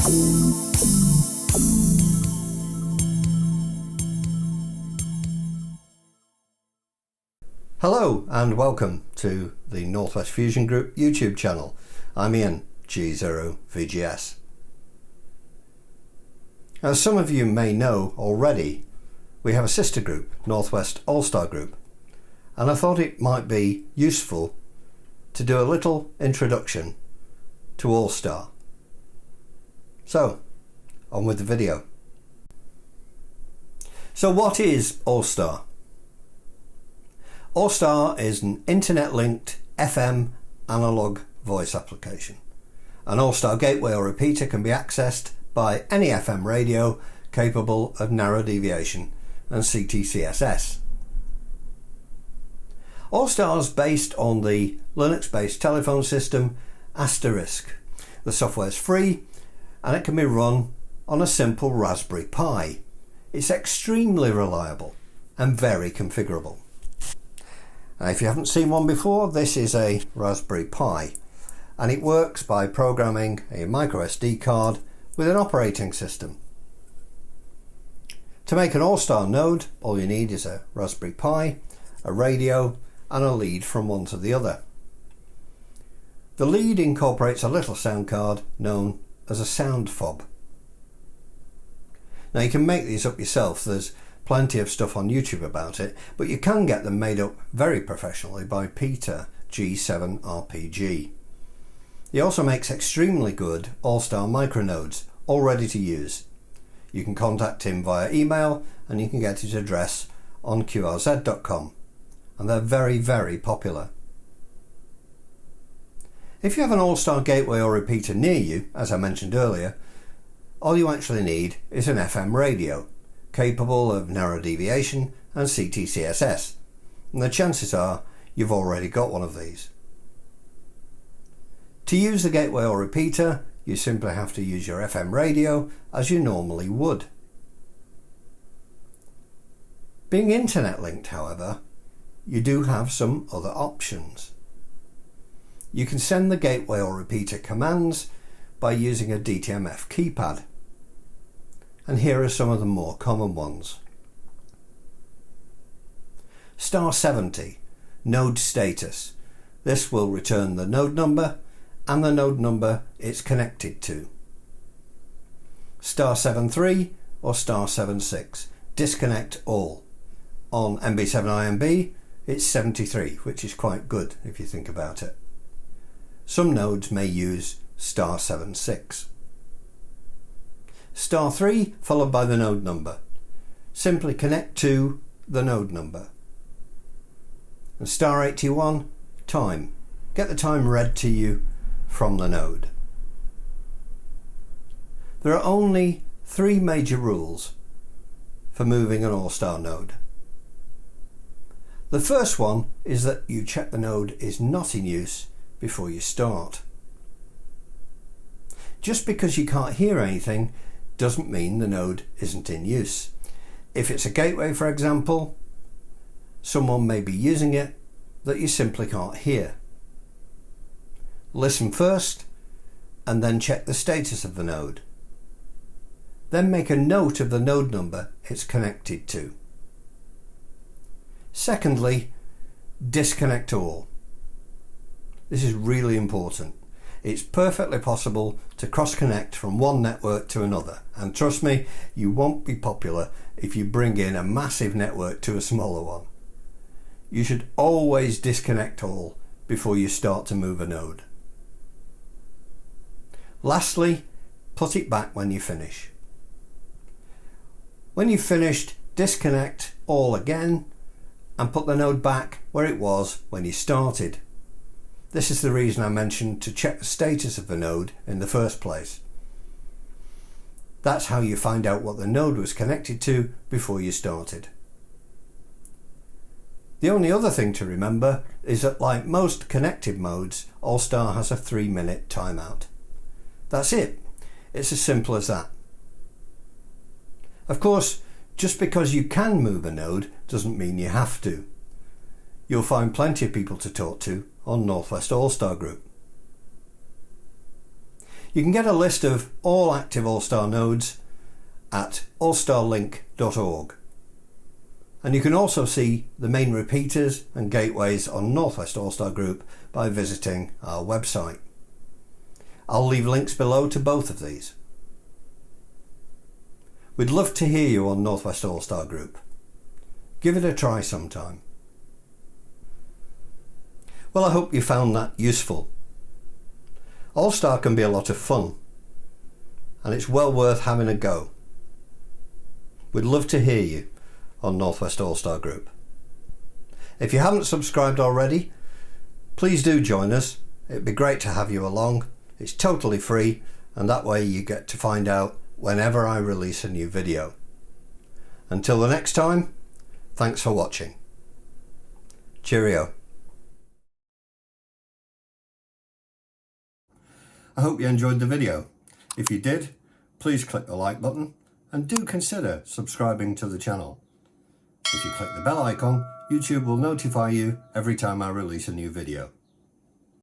Hello and welcome to the Northwest Fusion Group YouTube channel. I'm Ian, G0VGS. As some of you may know already, we have a sister group, Northwest AllStar Group, and I thought it might be useful to do a little introduction to AllStar. So, on with the video. So what is AllStar? AllStar is an internet-linked FM analog voice application. An AllStar gateway or repeater can be accessed by any FM radio capable of narrow deviation and CTCSS. AllStar is based on the Linux-based telephone system Asterisk. The software is free and it can be run on a simple Raspberry Pi. It's extremely reliable and very configurable. Now, if you haven't seen one before, this is a Raspberry Pi and it works by programming a micro SD card with an operating system. To make an AllStar node, all you need is a Raspberry Pi, a radio and a lead from one to the other. The lead incorporates a little sound card known as a sound fob. Now you can make these up yourself. There's plenty of stuff on YouTube about it, but you can get them made up very professionally by Peter G7RPG. He also makes extremely good AllStar micronodes, all ready to use. You can contact him via email and you can get his address on qrz.com, and they're very, very popular. If you have an AllStar gateway or repeater near you, as I mentioned earlier, all you actually need is an FM radio capable of narrow deviation and CTCSS, and the chances are you've already got one of these. To use the gateway or repeater, you simply have to use your FM radio as you normally would. Being internet linked, however, you do have some other options. You can send the gateway or repeater commands by using a DTMF keypad. And here are some of the more common ones. Star 70, node status. This will return the node number and the node number it's connected to. Star 73 or Star 76, disconnect all. On MB7IMB it's 73, which is quite good if you think about it. Some nodes may use Star 76. Star 3 followed by the node number. Simply connect to the node number. And Star 81, time. Get the time read to you from the node. There are only 3 major rules for moving an AllStar node. The first one is that you check the node is not in use before you start. Just because you can't hear anything doesn't mean the node isn't in use. If it's a gateway, for example, someone may be using it that you simply can't hear. Listen first and then check the status of the node. Then make a note of the node number it's connected to. Secondly, disconnect all. This is really important. It's perfectly possible to cross-connect from one network to another, and trust me, you won't be popular if you bring in a massive network to a smaller one. You should always disconnect all before you start to move a node. Lastly, put it back when you finish. When you've finished, disconnect all again and put the node back where it was when you started. This is the reason I mentioned to check the status of the node in the first place. That's how you find out what the node was connected to before you started. The only other thing to remember is that, like most connected modes, AllStar has a 3-minute timeout. That's it. It's as simple as that. Of course, just because you can move a node doesn't mean you have to. You'll find plenty of people to talk to on Northwest AllStar Group. You can get a list of all active AllStar nodes at allstarlink.org. And you can also see the main repeaters and gateways on Northwest AllStar Group by visiting our website. I'll leave links below to both of these. We'd love to hear you on Northwest AllStar Group. Give it a try sometime. Well, I hope you found that useful. AllStar can be a lot of fun, and it's well worth having a go. We'd love to hear you on Northwest AllStar Group. If you haven't subscribed already, please do join us. It'd be great to have you along. It's totally free, and that way you get to find out whenever I release a new video. Until the next time, thanks for watching. Cheerio. I hope you enjoyed the video. If you did, please click the like button and do consider subscribing to the channel. If you click the bell icon, YouTube will notify you every time I release a new video.